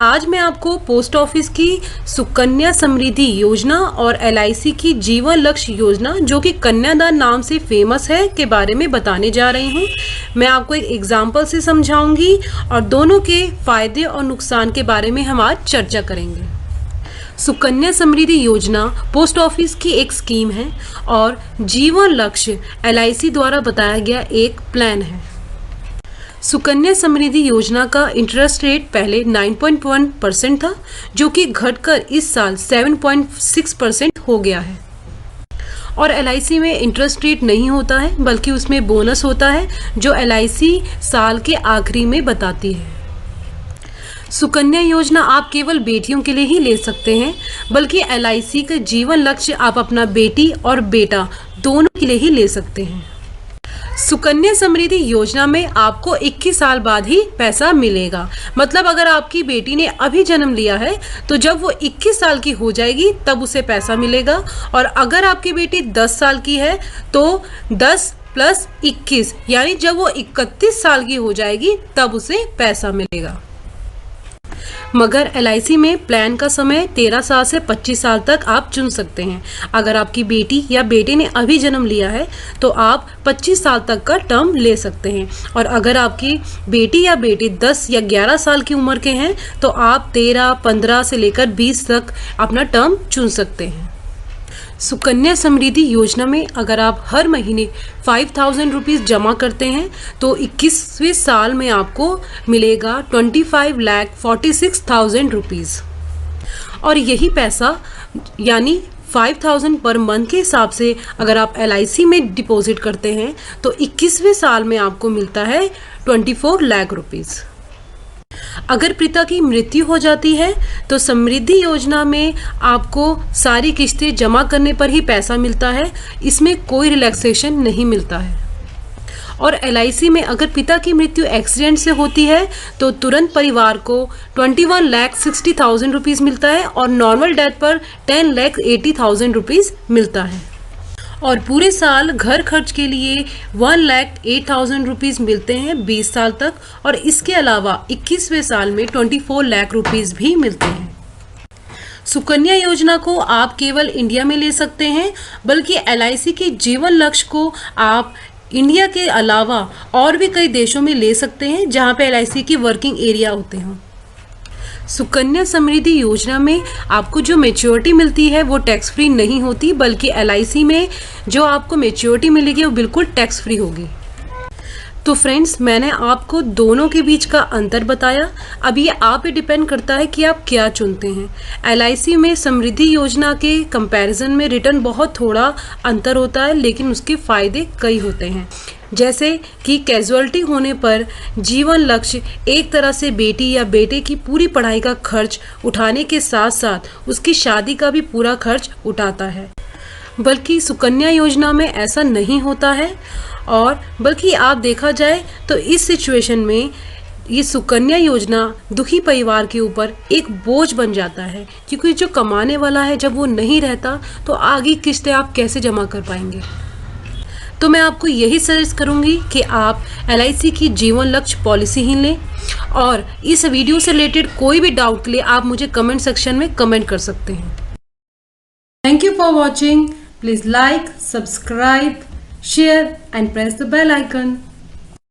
आज मैं आपको पोस्ट ऑफिस की सुकन्या समृद्धि योजना और एलआईसी की जीवन लक्ष्य योजना जो कि कन्यादान नाम से फेमस है के बारे में बताने जा रही हूँ। मैं आपको एक एग्जाम्पल से समझाऊंगी और दोनों के फायदे और नुकसान के बारे में हम आज चर्चा करेंगे। सुकन्या समृद्धि योजना पोस्ट ऑफिस की एक स्कीम है और जीवन लक्ष्य एलआईसी द्वारा बताया गया एक प्लान है। सुकन्या समृद्धि योजना का इंटरेस्ट रेट पहले 9.1% था, जो कि घटकर इस साल 7.6% हो गया है। और एलआईसी में इंटरेस्ट रेट नहीं होता है, बल्कि उसमें बोनस होता है जो एलआईसी साल के आखिरी में बताती है। सुकन्या योजना आप केवल बेटियों के लिए ही ले सकते हैं, बल्कि एलआईसी का जीवन लक्ष्य आप अपना बेटी और बेटा दोनों के लिए ही ले सकते हैं। सुकन्या समृद्धि योजना में आपको 21 साल बाद ही पैसा मिलेगा। मतलब अगर आपकी बेटी ने अभी जन्म लिया है तो जब वो 21 साल की हो जाएगी तब उसे पैसा मिलेगा, और अगर आपकी बेटी 10 साल की है तो 10 + 21 यानी जब वो 31 साल की हो जाएगी तब उसे पैसा मिलेगा। मगर एलआईसी में प्लान का समय 13 साल से 25 साल तक आप चुन सकते हैं। अगर आपकी बेटी या बेटे ने अभी जन्म लिया है तो आप 25 साल तक का टर्म ले सकते हैं, और अगर आपकी बेटी या बेटे 10 या 11 साल की उम्र के हैं तो आप 13, 15 से लेकर 20 तक अपना टर्म चुन सकते हैं। सुकन्या समृद्धि योजना में अगर आप हर महीने 5,000 रुपीज़ जमा करते हैं तो 21वें साल में आपको मिलेगा 25,46,000 रुपीज़, और यही पैसा यानी 5,000 पर मंथ के हिसाब से अगर आप एलआईसी में डिपॉजिट करते हैं तो 21वें साल में आपको मिलता है 24 लाख रुपीज़। अगर पिता की मृत्यु हो जाती है तो समृद्धि योजना में आपको सारी किस्तें जमा करने पर ही पैसा मिलता है, इसमें कोई रिलैक्सेशन नहीं मिलता है। और एलआईसी में अगर पिता की मृत्यु एक्सीडेंट से होती है तो तुरंत परिवार को 21,60,000 रुपीज़ मिलता है, और नॉर्मल डेथ पर 10,80,000 रुपीज़ मिलता है। और पूरे साल घर खर्च के लिए 1,08,000 रुपीज़ मिलते हैं 20 साल तक, और इसके अलावा 21वें साल में 24 लाख रुपीज़ भी मिलते हैं। सुकन्या योजना को आप केवल इंडिया में ले सकते हैं, बल्कि एलआईसी के जीवन लक्ष्य को आप इंडिया के अलावा और भी कई देशों में ले सकते हैं जहां पे एलआईसी की वर्किंग एरिया होते हैं। सुकन्या समृद्धि योजना में आपको जो मैच्योरिटी मिलती है वो टैक्स फ्री नहीं होती, बल्कि एलआईसी में जो आपको मैच्योरिटी मिलेगी वो बिल्कुल टैक्स फ्री होगी। तो फ्रेंड्स, मैंने आपको दोनों के बीच का अंतर बताया। अब ये आप पे डिपेंड करता है कि आप क्या चुनते हैं। एलआईसी में समृद्धि योजना के कंपैरिजन में रिटर्न बहुत थोड़ा अंतर होता है, लेकिन उसके फ़ायदे कई होते हैं। जैसे कि कैजुअलिटी होने पर जीवन लक्ष्य एक तरह से बेटी या बेटे की पूरी पढ़ाई का खर्च उठाने के साथ साथ उसकी शादी का भी पूरा खर्च उठाता है, बल्कि सुकन्या योजना में ऐसा नहीं होता है। और बल्कि आप देखा जाए तो इस सिचुएशन में ये सुकन्या योजना दुखी परिवार के ऊपर एक बोझ बन जाता है, क्योंकि जो कमाने वाला है जब वो नहीं रहता तो आगे किस्तें आप कैसे जमा कर पाएंगे। तो मैं आपको यही सजेस्ट करूंगी कि आप एलआईसी की जीवन लक्ष्य पॉलिसी ही लें, और इस वीडियो से रिलेटेड कोई भी डाउट के लिए आप मुझे कमेंट सेक्शन में कमेंट कर सकते हैं। Thank you for watching. Please like, subscribe, share and press the bell icon.